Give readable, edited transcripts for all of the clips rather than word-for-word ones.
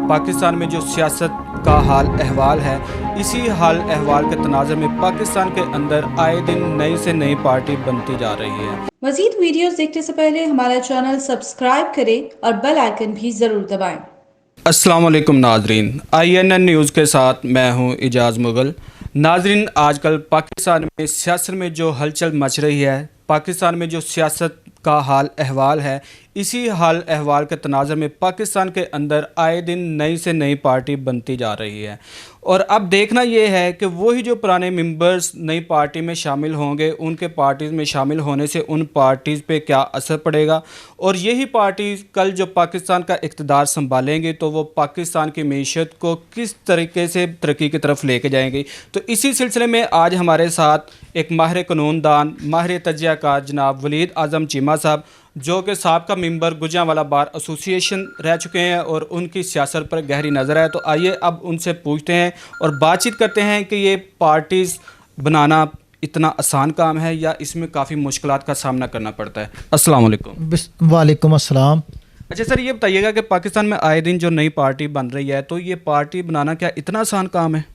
पाकिस्तान में जो सियासत का हाल अहवाल है, इसी हाल अहवाल के तनाज़ुर में पाकिस्तान के अंदर आए दिन नई से नई पार्टी बनती जा रही है। मज़ीद वीडियोस देखने से पहले हमारा चैनल सब्सक्राइब करें और बेल आइकन भी ज़रूर दबाएं। अस्सलाम वालेकुम नाजरीन, INN न्यूज़ के साथ मैं हूं इजाज़ मुगल। नाजरीन, आजकल पाकिस्तान में सियासत में जो हलचल मच रही है, पाकिस्तान में जो सियासत का हाल अहवाल है, इसी हाल अहवाल के तनाज़ुर में पाकिस्तान के अंदर आए दिन नई से नई पार्टी बनती जा रही है। और अब देखना ये है कि वही जो पुराने मेंबर्स नई पार्टी में शामिल होंगे, उनके पार्टीज़ में शामिल होने से उन पार्टीज़ पे क्या असर पड़ेगा, और यही पार्टीज़ कल जो पाकिस्तान का इक़्तिदार संभालेंगे तो वो पाकिस्तान की मीशत को किस तरीके से तरक्की की तरफ लेके जाएंगे। तो इसी सिलसिले में आज हमारे साथ एक माहिर कानूनदान, माहिर तजियाकार जनाब वलीद आज़म चीमा साहब, जो कि साबका मेंबर गुजरांवाला बार एसोसिएशन रह चुके हैं और उनकी सियासत पर गहरी नज़र है। तो आइए अब उनसे पूछते हैं और बातचीत करते हैं कि ये पार्टीज़ बनाना इतना आसान काम है या इसमें काफ़ी मुश्किलात का सामना करना पड़ता है। अस्सलाम वालेकुम। वालेकुम अस्सलाम। अच्छा सर, ये बताइएगा कि पाकिस्तान में आए दिन जो नई पार्टी बन रही है, तो ये पार्टी बनाना क्या इतना आसान काम है?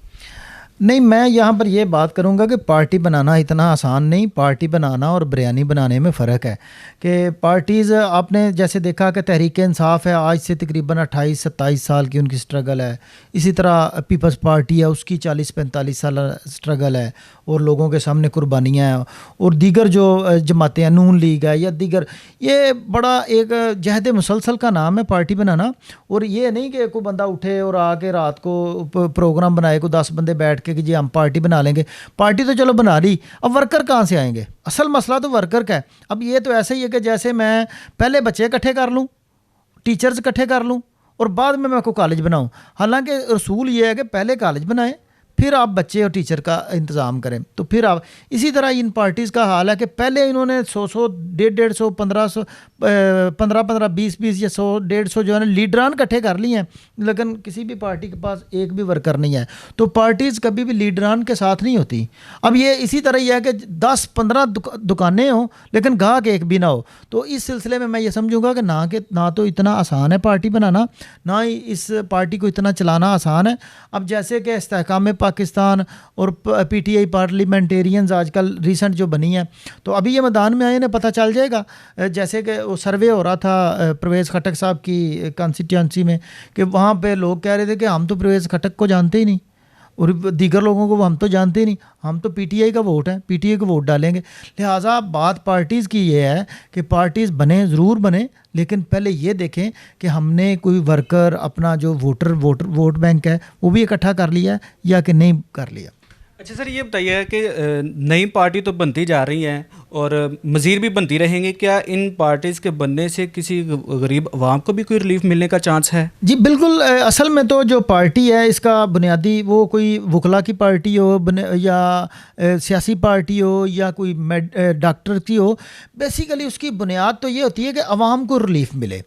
नहीं, मैं यहाँ पर ये बात करूँगा कि पार्टी बनाना इतना आसान नहीं। पार्टी बनाना और बिरयानी बनाने में फ़र्क है कि पार्टीज़ आपने जैसे देखा कि तहरीक इंसाफ है, आज से तकरीबन 28-27 साल की उनकी स्ट्रगल है। इसी तरह पीपल्स पार्टी है, उसकी 40-45 साल स्ट्रगल है और लोगों के सामने कुर्बानियाँ हैं। और दीगर जो जमातें हैं, नून लीग है या दीगर, ये बड़ा एक जहद मुसलसल का नाम है पार्टी बनाना। और ये नहीं कि कोई बंदा उठे और आके रात को प्रोग्राम बनाए, को 10 बंदे बैठ कि जी हम पार्टी बना लेंगे। पार्टी तो चलो बना ली, अब वर्कर कहाँ से आएंगे? असल मसला तो वर्कर का है। अब ये तो ऐसा ही है कि जैसे मैं पहले बच्चे इकट्ठे कर लूँ, टीचर्स इकट्ठे कर लूँ और बाद में मैं को कॉलेज बनाऊँ। हालांकि रसूल ये है कि पहले कॉलेज बनाएं, फिर आप बच्चे और टीचर का इंतज़ाम करें। तो फिर आप इसी तरह इन पार्टीज़ का हाल है कि पहले इन्होंने 100-100, 150-150, 1500, 15-15, 20-20 या 100-150 जो है ना लीडरान इकट्ठे कर लिए हैं, लेकिन किसी भी पार्टी के पास एक भी वर्कर नहीं है। तो पार्टीज़ कभी भी लीडरान के साथ नहीं होती। अब ये इसी तरह ही है कि 10-15 दुकानें हों लेकिन गाहक एक भी ना हो। तो इस सिलसिले में मैं ये समझूंगा कि ना तो इतना आसान है पार्टी बनाना, ना ही इस पार्टी को इतना चलाना आसान है। अब जैसे कि इस्तेहकाम पाकिस्तान और PTI पार्लियामेंटेरियंस आजकल रिसेंट जो बनी है, तो अभी ये मैदान में आए ना पता चल जाएगा। जैसे कि वो सर्वे हो रहा था परवेज़ खटक साहब की कॉन्स्टिट्यूंसी में, कि वहाँ पे लोग कह रहे थे कि हम तो परवेज़ खटक को जानते ही नहीं और दीगर लोगों को हम तो जानते ही नहीं, हम तो PTI का वोट है, PTI को वोट डालेंगे। लिहाजा बात पार्टीज़ की ये है कि पार्टीज़ बने, ज़रूर बने, लेकिन पहले ये देखें कि हमने कोई वर्कर, अपना जो वोट बैंक है वो भी इकट्ठा कर लिया है या कि नहीं कर लिया। अच्छा सर, ये बताइए कि नई पार्टी तो बनती जा रही हैं और मज़ीद भी बनती रहेंगी, क्या इन पार्टीज़ के बनने से किसी गरीब अवाम को भी कोई रिलीफ मिलने का चांस है? जी बिल्कुल। असल में तो जो पार्टी है इसका बुनियादी, वो कोई वकला की पार्टी हो या सियासी पार्टी हो या कोई डॉक्टर की हो, बेसिकली उसकी बुनियाद तो ये होती है कि अवाम को रिलीफ मिले।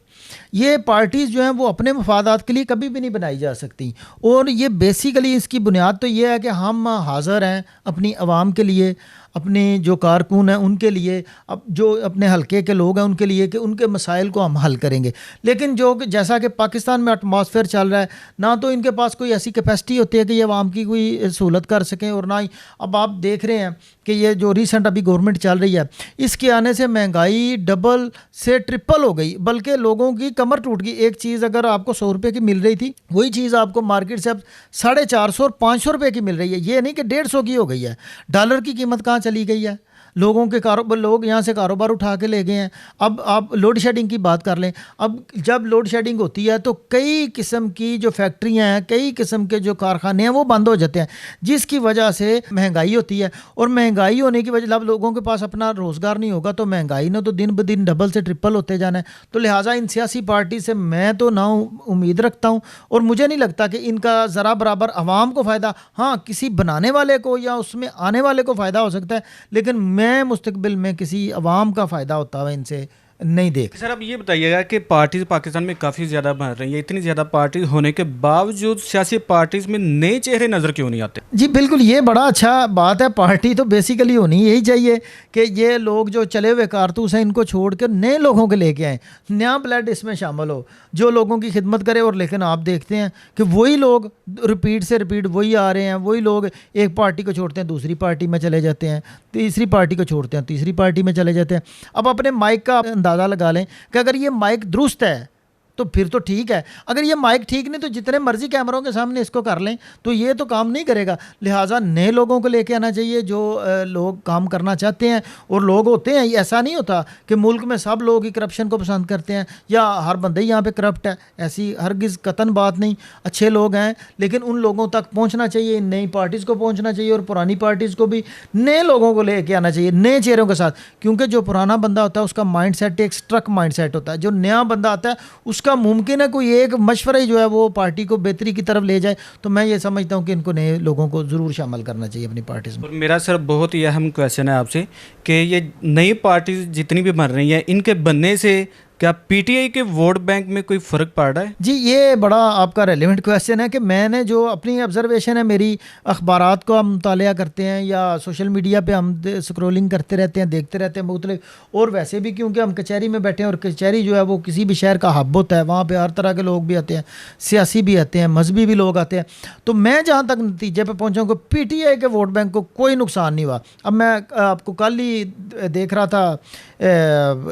ये पार्टीज़ जो हैं वो अपने मफादात के लिए कभी भी नहीं बनाई जा सकती। और ये बेसिकली इसकी बुनियाद तो ये है कि हम हाज़िर हैं अपनी आवाम के लिए, अपने जो कारकुन हैं उनके लिए, अब जो अपने हलके के लोग हैं उनके लिए, कि उनके मसाइल को हम हल करेंगे। लेकिन जो जैसा कि पाकिस्तान में एटमॉस्फेयर चल रहा है, ना तो इनके पास कोई ऐसी कैपेसिटी होती है कि ये आवाम की कोई सहूलत कर सकें, और ना ही अब आप देख रहे हैं कि ये जो रिसेंट अभी गवर्नमेंट चल रही है, इसके आने से महंगाई डबल से ट्रिपल हो गई, बल्कि लोगों की कमर टूट गई। एक चीज़ अगर आपको 100 रुपये की मिल रही थी, वही चीज़ आपको मार्केट से अब 450 और 500 रुपये की मिल रही है। ये नहीं कि 150 की हो गई है। डॉलर की कीमत कहाँ चली गई है? लोगों के लोग यहाँ से कारोबार उठा के ले गए हैं। अब आप लोड शेडिंग की बात कर लें, अब जब लोड शेडिंग होती है तो कई किस्म की जो फैक्ट्रियाँ हैं, कई किस्म के जो कारखाने हैं वो बंद हो जाते हैं, जिसकी वजह से महंगाई होती है। और महंगाई होने की वजह, अब लोगों के पास अपना रोज़गार नहीं होगा तो महंगाई ने तो दिन ब दिन डबल से ट्रिपल होते जाना है। तो लिहाजा इन सियासी पार्टी से मैं तो ना उम्मीद रखता हूँ, और मुझे नहीं लगता कि इनका ज़रा बराबर आवाम को फ़ायदा, हाँ किसी बनाने वाले को या उसमें आने वाले को फ़ायदा हो सकता है, लेकिन मैं मुस्तकबिल में किसी अवाम का फ़ायदा होता हुआ इनसे नहीं देख। सर अब ये बताइएगा कि पार्टीज पाकिस्तान में काफ़ी ज़्यादा बन रही है, इतनी ज़्यादा पार्टीज होने के बावजूद सियासी पार्टीज में नए चेहरे नज़र क्यों नहीं आते? जी बिल्कुल, ये बड़ा अच्छा बात है। पार्टी तो बेसिकली होनी यही चाहिए कि ये लोग जो चले हुए कारतूस हैं इनको छोड़ कर नए लोगों को लेके आएँ, नया ब्लड इसमें शामिल हो जो लोगों की खिदमत करे। और लेकिन आप देखते हैं कि वही लोग रिपीट से रिपीट वही आ रहे हैं, वही लोग एक पार्टी को छोड़ते हैं दूसरी पार्टी में चले जाते हैं, तीसरी पार्टी को छोड़ते हैं तीसरी पार्टी में चले जाते हैं। अब अपने माइक का अंदाज़ा लगा लें कि अगर ये माइक दुरुस्त है तो फिर तो ठीक है, अगर ये माइक ठीक नहीं तो जितने मर्जी कैमरों के सामने इसको कर लें तो ये तो काम नहीं करेगा। लिहाजा नए लोगों को लेके आना चाहिए जो लोग काम करना चाहते हैं। और लोग होते हैं, ऐसा नहीं होता कि मुल्क में सब लोग ही करप्शन को पसंद करते हैं या हर बंदे ही यहाँ पे करप्ट है, ऐसी हरगिज़ कतन बात नहीं। अच्छे लोग हैं लेकिन उन लोगों तक पहुँचना चाहिए, नई पार्टीज़ को पहुँचना चाहिए और पुरानी पार्टीज़ को भी नए लोगों को लेके आना चाहिए, नए चेहरों के साथ। क्योंकि जो पुराना बंदा होता है उसका माइंड सेट एक स्ट्रक माइंड सेट होता है, जो नया बंदा आता है उसका मुमकिन है कोई एक मशवरा ही जो है वो पार्टी को बेहतरी की तरफ ले जाए। तो मैं ये समझता हूँ कि इनको नए लोगों को ज़रूर शामिल करना चाहिए अपनी पार्टीज़ में। और मेरा सर बहुत ही अहम क्वेश्चन है आपसे कि ये नई पार्टीज जितनी भी बन रही हैं इनके बनने से क्या पीटीआई के वोट बैंक में कोई फ़र्क पड़ रहा है? जी ये बड़ा आपका रेलिवेंट क्वेश्चन है कि मैंने जो अपनी ऑब्जर्वेशन है, मेरी अखबारात को हम मुतालिया करते हैं या सोशल मीडिया पे हम स्क्रोलिंग करते रहते हैं, देखते रहते हैं मुख्तलिफ। और वैसे भी क्योंकि हम कचहरी में बैठे हैं और कचहरी जो है वो किसी भी शहर का हब होता है, वहाँ पे हर तरह के लोग भी आते हैं, सियासी भी आते हैं, मजहबी भी लोग आते हैं। तो मैं जहाँ तक नतीजे पर पहुँचा हूँ कि पीटीआई के वोट बैंक को कोई नुकसान नहीं हुआ। अब मैं आपको कल ही देख रहा था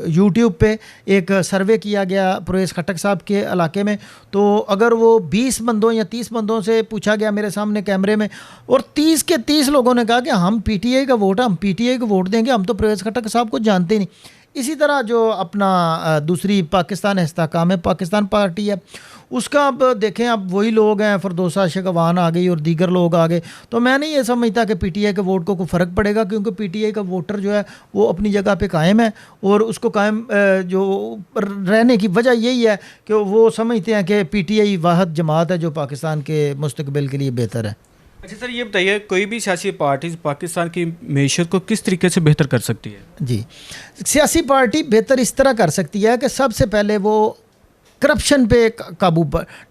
यूट्यूब पे एक सर्वे किया गया प्रवेश खट्टक साहब के इलाके में, तो अगर वो 20 बंदों या 30 बंदों से पूछा गया मेरे सामने कैमरे में और 30 के 30 लोगों ने कहा कि हम पीटीआई का वोट है, हम पीटीआई को वोट देंगे, हम तो प्रवेश खट्टक साहब को जानते ही नहीं। इसी तरह जो अपना दूसरी पाकिस्तान इस्तेहकाम है पाकिस्तान पार्टी है, उसका अब देखें अब वही लोग हैं, फरदौसा शेखवान आ गई और दीगर लोग आ गए। तो मैं नहीं ये समझता कि पीटीआई के वोट को कोई फ़र्क पड़ेगा, क्योंकि पीटीआई का वोटर जो है वो अपनी जगह पे कायम है और उसको कायम जो रहने की वजह यही है कि वो समझते हैं कि पीटीआई वाहिद जमात है जो पाकिस्तान के मुस्तकबिल के लिए बेहतर है। अच्छा सर ये बताइए, कोई भी सियासी पार्टीज पाकिस्तान की मईशत को किस तरीके से बेहतर कर सकती है? जी सियासी पार्टी बेहतर इस तरह कर सकती है कि सबसे पहले वो करप्शन पे काबू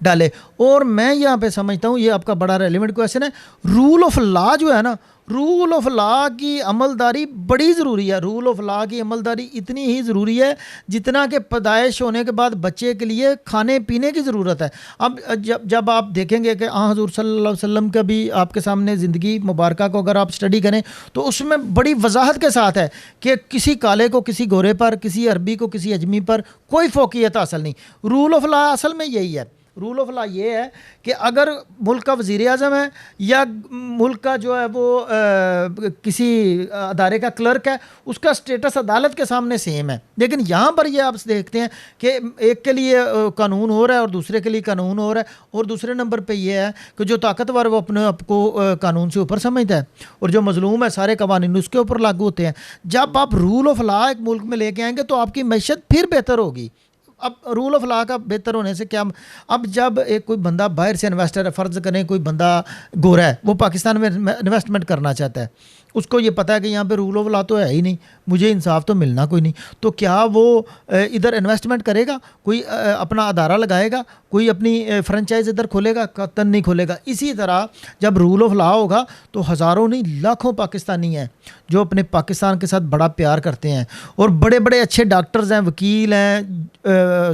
डाले। और मैं यहाँ पे समझता हूँ, ये आपका बड़ा रेलिवेंट क्वेश्चन है, रूल ऑफ लॉ जो है ना, रूल ऑफ लॉ की अमलदारी बड़ी ज़रूरी है। रूल ऑफ लॉ की अमलदारी इतनी ही ज़रूरी है जितना कि पैदाइश होने के बाद बच्चे के लिए खाने पीने की ज़रूरत है। अब जब आप देखेंगे कि हज़ूर सल्लल्लाहु अलैहि वसल्लम का भी आपके सामने ज़िंदगी मुबारक को अगर आप स्टडी करें तो उसमें बड़ी वजाहत के साथ है कि किसी काले को किसी गोरे पर, किसी अरबी को किसी अजमी पर कोई फोकियत हासिल नहीं। रूल ऑफ लॉ असल में यही है। रूल ऑफ लॉ ये है कि अगर मुल्क का वज़ीर आज़म है या मुल्क का जो है वो किसी अदारे का क्लर्क है, उसका स्टेटस अदालत के सामने सेम है। लेकिन यहाँ पर ये आप देखते हैं कि एक के लिए कानून हो रहा है और दूसरे के लिए कानून हो रहा है। और दूसरे नंबर पे ये है कि जो ताकतवर वो अपने आप को कानून से ऊपर समझता है और जो मजलूम है सारे कवानीन उसके ऊपर लागू होते हैं। जब आप रूल ऑफ लॉ एक मुल्क में लेके आएंगे तो आपकी मैशत फिर बेहतर होगी। अब रूल ऑफ लॉ का बेहतर होने से क्या, अब जब एक कोई बंदा बाहर से इन्वेस्टर है, फ़र्ज़ करें कोई बंदा गोरा है, वो पाकिस्तान में इन्वेस्टमेंट करना चाहता है, उसको ये पता है कि यहाँ पे रूल ऑफ लॉ तो है ही नहीं, मुझे इंसाफ तो मिलना कोई नहीं, तो क्या वो इधर इन्वेस्टमेंट करेगा? कोई अपना अदारा लगाएगा? कोई अपनी फ्रेंचाइज इधर खोलेगा? कतन नहीं खोलेगा। इसी तरह जब रूल ऑफ लॉ होगा तो हज़ारों नहीं लाखों पाकिस्तानी हैं जो अपने पाकिस्तान के साथ बड़ा प्यार करते हैं और बड़े बड़े अच्छे डॉक्टर्स हैं, वकील हैं,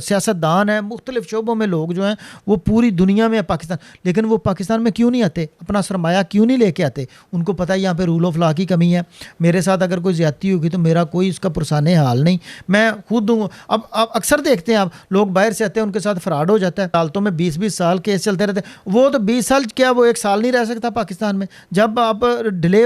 सियासतदान हैं, मुख्तलिफ़ शोबों में लोग जो हैं वो पूरी दुनिया में है पाकिस्तान। लेकिन वो पाकिस्तान में क्यों नहीं आते? अपना सरमाया क्यों नहीं लेके आते? उनको पता है यहाँ पे रूल ऑफ लॉ की कमी है। मेरे साथ अगर कोई ज़्यादती होगी तो मेरा कोई इसका पुरसाने हाल नहीं, मैं खुद दूँ। अब अक्सर देखते हैं आप लोग बाहर से आते हैं, उनके साथ फ्रॉड हो जाता है, अदालतों में 20-20 साल केस चलते रहते हैं। वो तो 20 साल क्या, वो 1 साल नहीं रह सकता पाकिस्तान में। जब आप डिले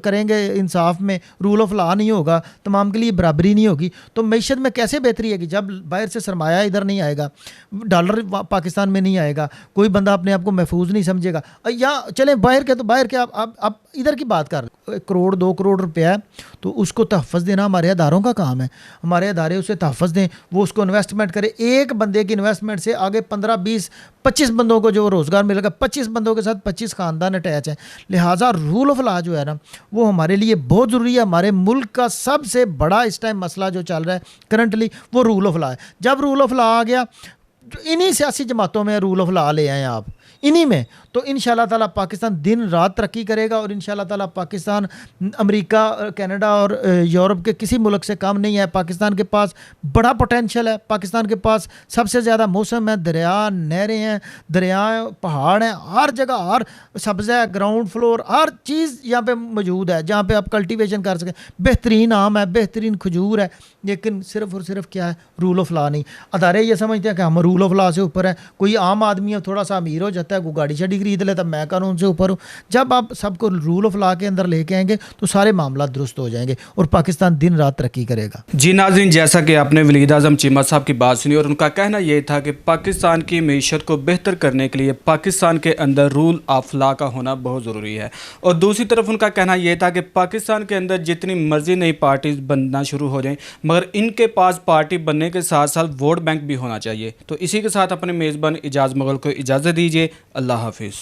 करेंगे इंसाफ में, रूल ऑफ लॉ नहीं होगा, तमाम के लिए बराबरी नहीं होगी, तो मैशत में कैसे बेहतरी है कि जब बाहर से सरमाया इधर नहीं आएगा, डॉलर पाकिस्तान में नहीं आएगा, कोई बंदा अपने आप को महफूज नहीं समझेगा। या चलें बाहर के, तो बाहर के आप इधर की बात कर, 1 करोड़ 2 करोड़ रुपया है तो उसको तहफ़्फ़ुज़ देना हमारे अदारों का काम है। हमारे अदारे उसे तहफ़्फ़ुज़ दें, वो उसको इन्वेस्टमेंट करे। एक बंदे की इन्वेस्टमेंट से आगे 15 20 25 बंदों को जो रोज़गार मिलेगा, 25 बंदों के साथ 25 ख़ानदान अटैच हैं। लिहाजा रूल ऑफ लॉ जो है ना, वो हमारे लिए बहुत ज़रूरी है। हमारे मुल्क का सबसे बड़ा इस टाइम मसला जो चल रहा है करंटली, वो रूल ऑफ लॉ है। जब रूल ऑफ लॉ आ गया, इन्हीं सियासी जमातों में रूल ऑफ लॉ ले आए आप, इन्हीं में, तो इंशाल्लाह ताला पाकिस्तान दिन रात तरक्की करेगा। और इंशाल्लाह ताला पाकिस्तान अमेरिका, कनाडा और यूरोप के किसी मुल्क से कम नहीं है। पाकिस्तान के पास बड़ा पोटेंशियल है, पाकिस्तान के पास सबसे ज़्यादा मौसम है, दरिया, नहरें हैं, दरिया, पहाड़ हैं, हर जगह, हर सब्ज़ है, ग्राउंड फ्लोर, हर चीज़ यहाँ पे मौजूद है जहाँ पे आप कल्टीवेशन कर सकें। बेहतरीन आम है, बेहतरीन खजूर है, लेकिन सिर्फ और सिर्फ क्या है, रूल ऑफ लॉ नहीं। अदारे ये समझते हैं कि हम रूल ऑफ लॉ से ऊपर है। कोई आम आदमी है, थोड़ा सा अमीर हो जाता है, कोई गाड़ी शाड़ी खरीद लेता, मैं कानून से ऊपर हूँ। जब आप सबको रूल ऑफ लॉ के अंदर लेके आएंगे तो सारे मामला दुरुस्त हो जाएंगे और पाकिस्तान दिन रात तरक्की करेगा। जी नाज़रीन, जैसा कि आपने वलीद आज़म चीमा साहब की बात सुनी और उनका कहना ये था कि पाकिस्तान की मीशत को बेहतर करने के लिए पाकिस्तान के अंदर रूल ऑफ लॉ का होना बहुत ज़रूरी है। और दूसरी तरफ उनका कहना यह था कि पाकिस्तान के अंदर जितनी मर्जी नई पार्टीज बनना शुरू हो जाएं, मगर इनके पास पार्टी बनने के साथ साथ वोट बैंक भी होना चाहिए। तो इसी के साथ अपने मेज़बान इजाज़ मुगल को इजाज़त दीजिए। अल्लाह हाफिज़।